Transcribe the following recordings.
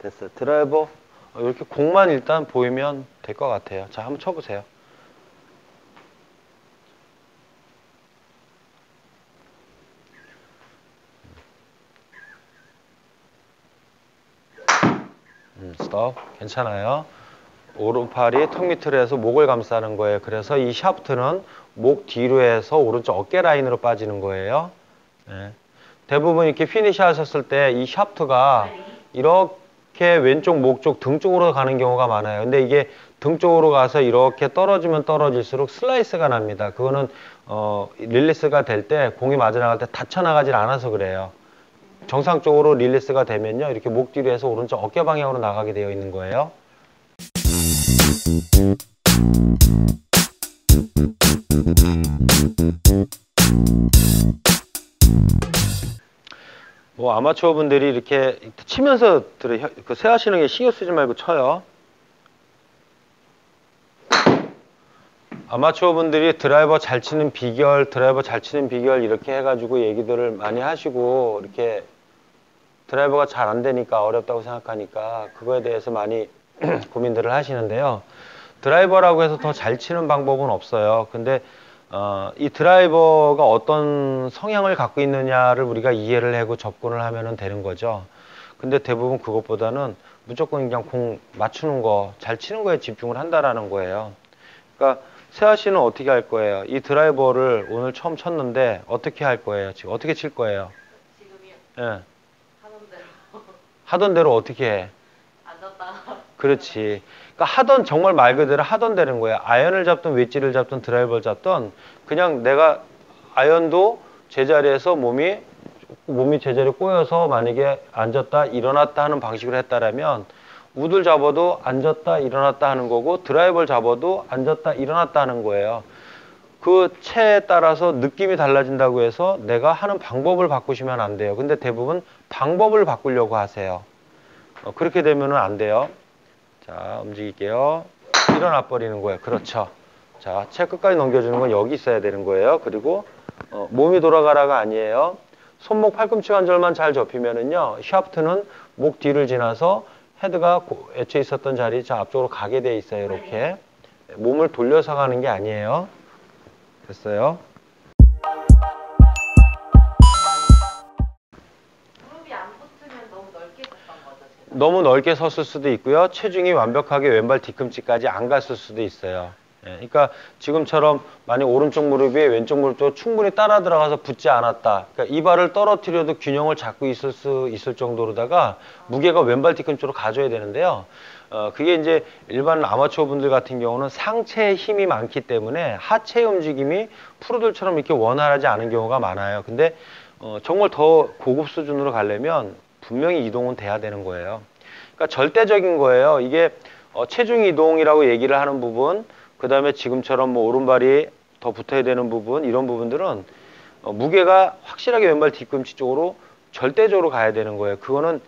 됐어요. 드라이버 이렇게 공만 일단 보이면 될 것 같아요. 자, 한번 쳐보세요. 스톱. 괜찮아요. 오른팔이 턱 밑으로 해서 목을 감싸는 거예요. 그래서 이 샤프트는 목 뒤로 해서 오른쪽 어깨 라인으로 빠지는 거예요. 네. 대부분 이렇게 피니시 하셨을 때 이 샤프트가 이렇게 왼쪽 목 쪽 등 쪽으로 가는 경우가 많아요. 근데 이게 등 쪽으로 가서 이렇게 떨어지면 떨어질수록 슬라이스가 납니다. 그거는 릴리스가 될 때 공이 맞아 나갈 때 다쳐 나가질 않아서 그래요. 정상적으로 릴리스가 되면요, 이렇게 목 뒤로 해서 오른쪽 어깨 방향으로 나가게 되어 있는 거예요. 뭐 아마추어 분들이 이렇게 치면서 그 세하시는 게 신경 쓰지 말고 쳐요. 아마추어 분들이 드라이버 잘 치는 비결 이렇게 해가지고 얘기들을 많이 하시고, 이렇게 드라이버가 잘 안 되니까 어렵다고 생각하니까 그거에 대해서 많이 고민들을 하시는데요. 드라이버라고 해서 더 잘 치는 방법은 없어요. 근데 이 드라이버가 어떤 성향을 갖고 있느냐를 우리가 이해를 하고 접근을 하면 되는 거죠. 근데 대부분 그것보다는 무조건 그냥 공 맞추는 거, 잘 치는 거에 집중을 한다라는 거예요. 그러니까 세아 씨는 어떻게 할 거예요? 이 드라이버를 오늘 처음 쳤는데 어떻게 할 거예요? 지금 어떻게 칠 거예요? 지금이요? 예. 하던 대로. 하던 대로 어떻게 해? 앉았다. 그렇지. 그러니까 정말 말 그대로 하던 대로인 거야. 아이언을 잡든 웨지를 잡든 드라이버를 잡든 그냥 내가 아이언도 제자리에서 몸이 제자리에 꼬여서 만약에 앉았다 일어났다 하는 방식으로 했다라면, 우드를 잡아도 앉았다 일어났다 하는 거고 드라이버를 잡아도 앉았다 일어났다 하는 거예요. 그 채에 따라서 느낌이 달라진다고 해서 내가 하는 방법을 바꾸시면 안 돼요. 근데 대부분 방법을 바꾸려고 하세요. 그렇게 되면은 안 돼요. 자, 움직일게요. 일어나 버리는 거예요. 그렇죠. 자, 채 끝까지 넘겨주는 건 여기 있어야 되는 거예요. 그리고 몸이 돌아가라가 아니에요. 손목 팔꿈치 관절만 잘 접히면은요, 샤프트는 목 뒤를 지나서 헤드가 애초에 있었던 자리 저 앞쪽으로 가게 돼 있어요. 이렇게 몸을 돌려서 가는 게 아니에요. 됐어요. 무릎이 안 붙으면 너무 넓게 섰던 거죠, 제가? 너무 넓게 섰을 수도 있고요. 체중이 완벽하게 왼발 뒤꿈치까지 안 갔을 수도 있어요. 예, 그러니까 지금처럼 만약 오른쪽 무릎이 왼쪽 무릎도 충분히 따라 들어가서 붙지 않았다. 그러니까 이 발을 떨어뜨려도 균형을 잡고 있을 수 있을 정도로다가 무게가 왼발 뒤꿈치로 가져야 되는데요. 그게 이제 일반 아마추어 분들 같은 경우는 상체에 힘이 많기 때문에 하체 움직임이 프로들처럼 이렇게 원활하지 않은 경우가 많아요. 근데 정말 더 고급 수준으로 가려면 분명히 이동은 돼야 되는 거예요. 그러니까 절대적인 거예요. 이게 체중 이동이라고 얘기를 하는 부분, 그 다음에 지금처럼 뭐 오른발이 더 붙어야 되는 부분, 이런 부분들은 무게가 확실하게 왼발 뒤꿈치 쪽으로 절대적으로 가야 되는 거예요. 그거는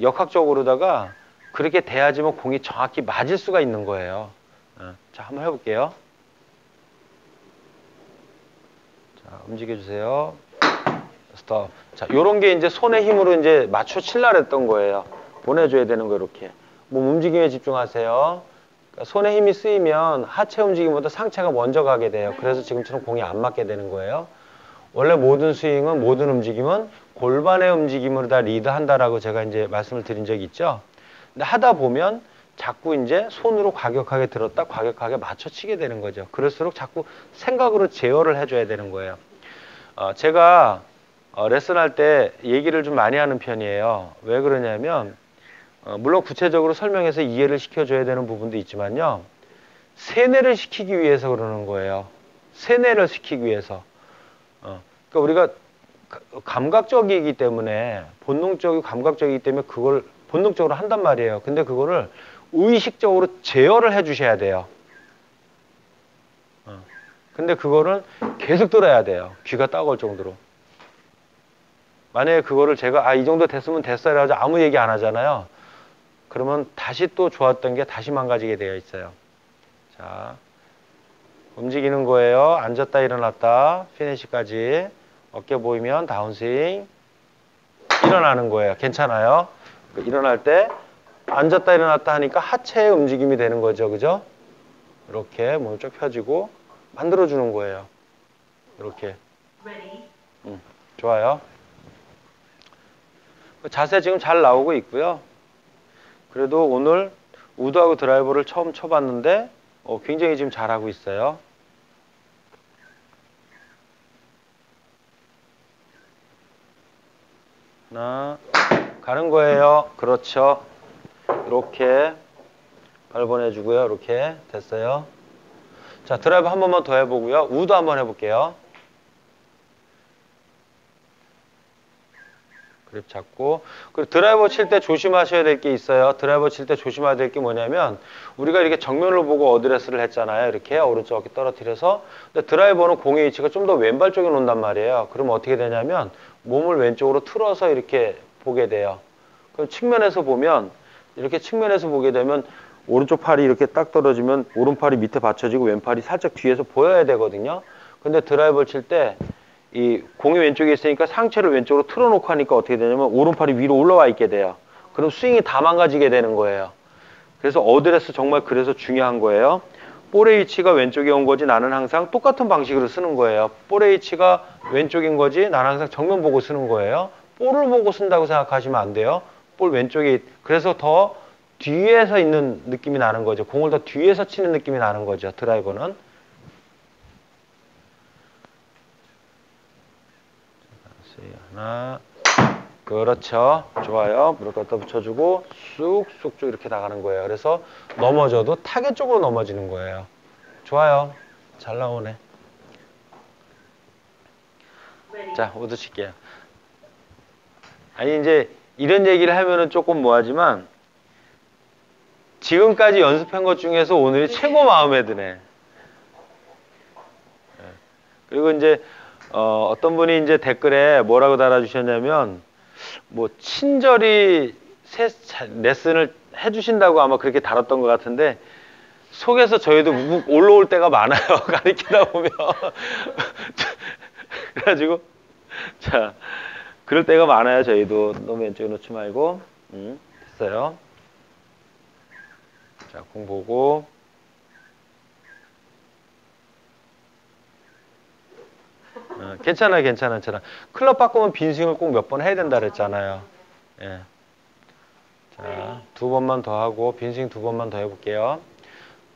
역학적으로다가 그렇게 돼야지만 공이 정확히 맞을 수가 있는 거예요. 자, 한번 해볼게요. 자, 움직여주세요. 스톱. 자, 요런 게 이제 손의 힘으로 이제 맞춰 칠라 했던 거예요. 보내줘야 되는 거 이렇게. 몸 움직임에 집중하세요. 그러니까 손에 힘이 쓰이면 하체 움직임보다 상체가 먼저 가게 돼요. 그래서 지금처럼 공이 안 맞게 되는 거예요. 원래 모든 스윙은, 모든 움직임은 골반의 움직임으로 다 리드한다라고 제가 이제 말씀을 드린 적이 있죠. 근데 하다 보면 자꾸 이제 손으로 과격하게 들었다 과격하게 맞춰치게 되는 거죠. 그럴수록 자꾸 생각으로 제어를 해줘야 되는 거예요. 제가 레슨할 때 얘기를 좀 많이 하는 편이에요. 왜 그러냐면 물론 구체적으로 설명해서 이해를 시켜줘야 되는 부분도 있지만요, 세뇌를 시키기 위해서 그러는 거예요. 세뇌를 시키기 위해서. 그러니까 우리가 감각적이기 때문에, 본능적이고 감각적이기 때문에 그걸 본능적으로 한단 말이에요. 근데 그거를 의식적으로 제어를 해 주셔야 돼요. 근데 그거를 계속 들어야 돼요. 귀가 따가울 정도로. 만약에 그거를 제가 이 정도 됐으면 됐어요 라고 아무 얘기 안 하잖아요. 그러면 다시 또 좋았던 게 다시 망가지게 되어 있어요. 자, 움직이는 거예요. 앉았다 일어났다 피니시까지. 어깨 보이면 다운스윙 일어나는 거예요. 괜찮아요? 그러니까 일어날 때 앉았다 일어났다 하니까 하체의 움직임이 되는 거죠. 그죠? 이렇게 몸이 쭉 펴지고 만들어주는 거예요. 이렇게. 좋아요. 자세 지금 잘 나오고 있고요. 그래도 오늘 우드하고 드라이버를 처음 쳐봤는데 굉장히 지금 잘하고 있어요. 하나, 가는 거예요. 그렇죠. 이렇게 발 보내주고요. 이렇게 됐어요. 자, 드라이브 한 번만 더 해보고요. 우드 한번 해볼게요. 그립 잡고. 그리고 드라이버 칠 때 조심하셔야 될 게 있어요. 드라이버 칠 때 조심해야 될 게 뭐냐면 우리가 이렇게 정면을 보고 어드레스를 했잖아요. 이렇게 오른쪽 어깨 떨어뜨려서. 근데 드라이버는 공의 위치가 좀 더 왼발 쪽에 놓는단 말이에요. 그러면 어떻게 되냐면 몸을 왼쪽으로 틀어서 이렇게 보게 돼요. 그럼 측면에서 보면 이렇게 측면에서 보게 되면 오른쪽 팔이 이렇게 딱 떨어지면 오른팔이 밑에 받쳐지고 왼팔이 살짝 뒤에서 보여야 되거든요. 근데 드라이버를 칠 때 이 공이 왼쪽에 있으니까 상체를 왼쪽으로 틀어놓고 하니까 어떻게 되냐면 오른팔이 위로 올라와 있게 돼요. 그럼 스윙이 다 망가지게 되는 거예요. 그래서 어드레스 정말 그래서 중요한 거예요. 볼의 위치가 왼쪽에 온 거지 나는 항상 똑같은 방식으로 쓰는 거예요. 볼의 위치가 왼쪽인 거지 나는 항상 정면 보고 쓰는 거예요. 볼을 보고 쓴다고 생각하시면 안 돼요. 볼 왼쪽에 그래서 더 뒤에서 있는 느낌이 나는 거죠. 공을 더 뒤에서 치는 느낌이 나는 거죠. 드라이버는. 하나, 그렇죠. 좋아요. 무릎 갖다 붙여주고 쑥쑥쭉 이렇게 나가는 거예요. 그래서 넘어져도 타겟 쪽으로 넘어지는 거예요. 좋아요. 잘 나오네. 자, 우드 칠게요. 아니 이제 이런 얘기를 하면은 조금 뭐하지만 지금까지 연습한 것 중에서 오늘이 최고 마음에 드네. 그리고 이제 어떤 분이 이제 댓글에 뭐라고 달아주셨냐면 뭐 친절히 레슨을 해주신다고 아마 그렇게 달았던 것 같은데 속에서 저희도 올라올 때가 많아요. 가르치다 보면 그래가지고 자 그럴 때가 많아요. 저희도 너무 왼쪽에 놓지 말고 됐어요. 자, 공 보고 괜찮아요. 괜찮아. 클럽 바꾸면 빈스윙을 꼭 몇 번 해야 된다 그랬잖아요. 예. 자, 두 번만 더 하고 빈스윙 두 번만 더 해볼게요.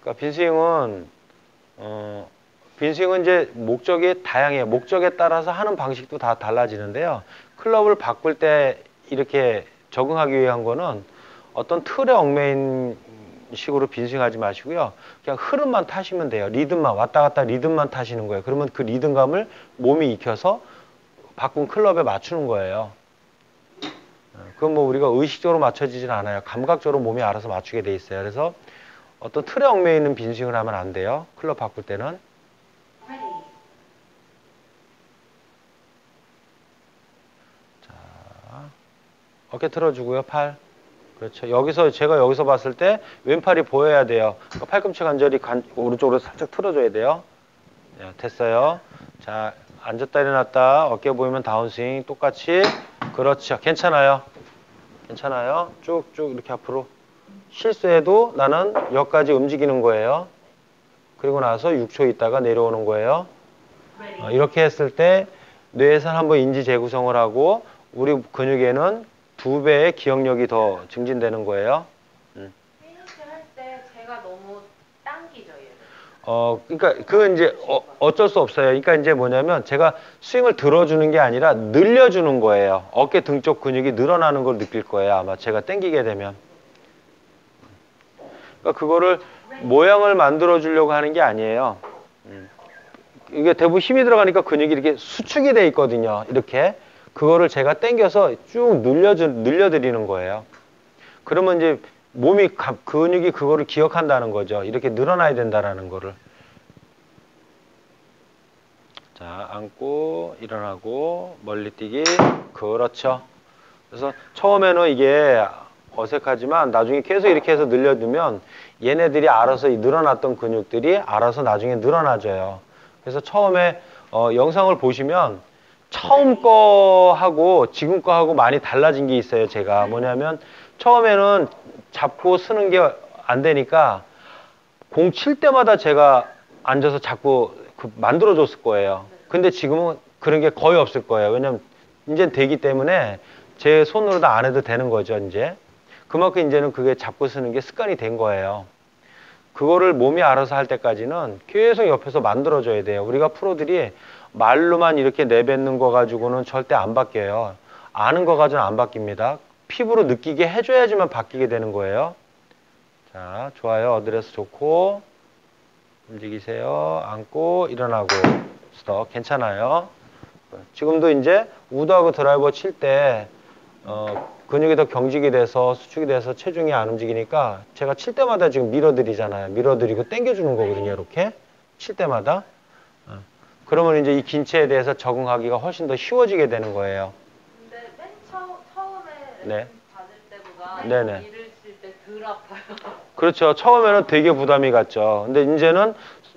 그러니까 빈스윙은 이제 목적이 다양해요. 목적에 따라서 하는 방식도 다 달라지는데요. 클럽을 바꿀 때 이렇게 적응하기 위한 거는 어떤 틀에 얽매인 식으로 빈스윙하지 마시고요. 그냥 흐름만 타시면 돼요. 리듬만 왔다 갔다 리듬만 타시는 거예요. 그러면 그 리듬감을 몸이 익혀서 바꾼 클럽에 맞추는 거예요. 그건 뭐 우리가 의식적으로 맞춰지진 않아요. 감각적으로 몸이 알아서 맞추게 돼 있어요. 그래서 어떤 틀에 얽매여 있는 빈스윙을 하면 안 돼요. 클럽 바꿀 때는. 자, 어깨 틀어주고요. 팔. 그렇죠. 제가 여기서 봤을 때 왼팔이 보여야 돼요. 그러니까 팔꿈치 관절이 오른쪽으로 살짝 틀어줘야 돼요. 네, 됐어요. 자, 앉았다 일어났다. 어깨 보이면 다운스윙 똑같이. 그렇죠. 괜찮아요. 괜찮아요. 쭉쭉 이렇게 앞으로. 실수해도 나는 여기까지 움직이는 거예요. 그리고 나서 6초 있다가 내려오는 거예요. 이렇게 했을 때 뇌에서 한번 인지 재구성을 하고 우리 근육에는 2배의 기억력이 더 증진되는 거예요. 피니시 할 때 제가 너무 당기죠, 얘를. 그러니까 그건 이제 어쩔 수 없어요. 그러니까 이제 뭐냐면 제가 스윙을 들어주는 게 아니라 늘려주는 거예요. 어깨 등 쪽 근육이 늘어나는 걸 느낄 거예요. 아마 제가 당기게 되면. 그러니까 그거를 모양을 만들어 주려고 하는 게 아니에요. 이게 대부분 힘이 들어가니까 근육이 이렇게 수축이 돼 있거든요. 이렇게. 그거를 제가 당겨서 쭉 늘려드리는 거예요. 그러면 이제 근육이 그거를 기억한다는 거죠. 이렇게 늘어나야 된다는 거를. 자, 앉고, 일어나고, 멀리 뛰기. 그렇죠. 그래서 처음에는 이게 어색하지만 나중에 계속 이렇게 해서 늘려두면 얘네들이 알아서 늘어났던 근육들이 알아서 나중에 늘어나져요. 그래서 처음에 영상을 보시면 처음 거하고 지금 거하고 많이 달라진 게 있어요. 제가 뭐냐면 처음에는 잡고 쓰는 게 안 되니까 공 칠 때마다 제가 앉아서 자꾸 만들어 줬을 거예요. 근데 지금은 그런 게 거의 없을 거예요. 왜냐면 이제 되기 때문에 제 손으로 다 안 해도 되는 거죠, 이제. 그만큼 이제는 그게 잡고 쓰는 게 습관이 된 거예요. 그거를 몸이 알아서 할 때까지는 계속 옆에서 만들어줘야 돼요. 우리가 프로들이 말로만 이렇게 내뱉는 거 가지고는 절대 안 바뀌어요. 아는 거 가지고는 안 바뀝니다. 피부로 느끼게 해줘야지만 바뀌게 되는 거예요. 자, 좋아요. 어드레스 좋고, 움직이세요. 앉고, 일어나고, 스톱. 괜찮아요. 지금도 이제 우드하고 드라이버 칠 때, 근육이 더 경직이 돼서 수축이 돼서 체중이 안 움직이니까 제가 칠 때마다 지금 밀어드리잖아요. 밀어드리고 당겨주는 거거든요. 이렇게 칠 때마다. 그러면 이제 이 긴체에 대해서 적응하기가 훨씬 더 쉬워지게 되는 거예요. 근데 맨 처음에 네. 레슨 받을 때보다 네네. 일을 칠 때 덜 아파요. 그렇죠. 처음에는 되게 부담이 갔죠. 근데 이제는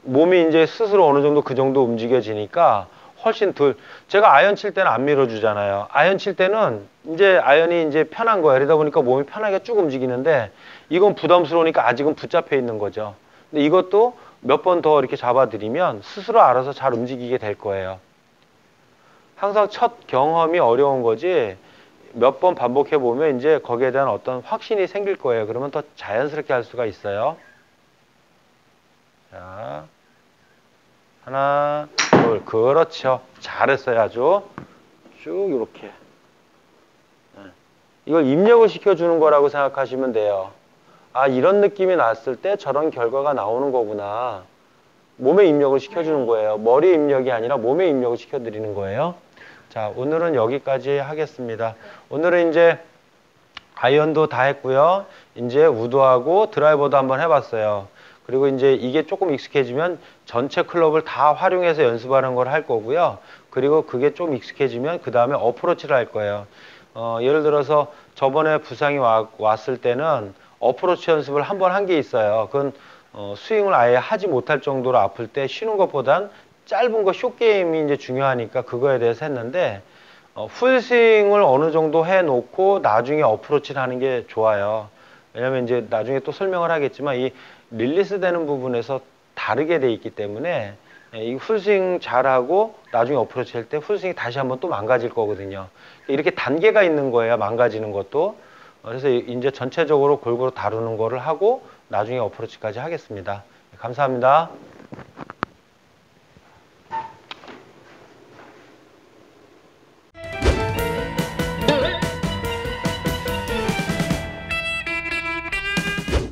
몸이 이제 스스로 어느 정도 그 정도 움직여지니까 훨씬 덜. 제가 아이언 칠 때는 안 밀어주잖아요. 아이언 칠 때는 이제 아이언이 이제 편한 거예요. 그러다 보니까 몸이 편하게 쭉 움직이는데 이건 부담스러우니까 아직은 붙잡혀 있는 거죠. 근데 이것도 몇 번 더 이렇게 잡아드리면 스스로 알아서 잘 움직이게 될 거예요. 항상 첫 경험이 어려운 거지 몇 번 반복해 보면 이제 거기에 대한 어떤 확신이 생길 거예요. 그러면 더 자연스럽게 할 수가 있어요. 자, 하나, 둘, 그렇죠. 잘했어요, 아주. 쭉 이렇게. 이걸 입력을 시켜주는 거라고 생각하시면 돼요. 아, 이런 느낌이 났을 때 저런 결과가 나오는 거구나. 몸에 입력을 시켜주는 거예요. 머리 입력이 아니라 몸에 입력을 시켜드리는 거예요. 자, 오늘은 여기까지 하겠습니다. 오늘은 이제 아이언도 다 했고요. 이제 우드하고 드라이버도 한번 해봤어요. 그리고 이제 이게 조금 익숙해지면 전체 클럽을 다 활용해서 연습하는 걸 할 거고요. 그리고 그게 좀 익숙해지면 그 다음에 어프로치를 할 거예요. 예를 들어서 저번에 부상이 왔을 때는 어프로치 연습을 한 번 한 게 있어요. 그건 스윙을 아예 하지 못할 정도로 아플 때 쉬는 것보단 짧은 거 숏게임이 이제 중요하니까 그거에 대해서 했는데 풀스윙을 어느 정도 해놓고 나중에 어프로치를 하는 게 좋아요. 왜냐면 이제 나중에 또 설명을 하겠지만 이 릴리스 되는 부분에서 다르게 돼 있기 때문에 이 풀스윙 잘하고 나중에 어프로치 할 때 풀스윙이 다시 한번 또 망가질 거거든요. 이렇게 단계가 있는 거예요. 망가지는 것도. 그래서 이제 전체적으로 골고루 다루는 거를 하고 나중에 어프로치까지 하겠습니다. 감사합니다.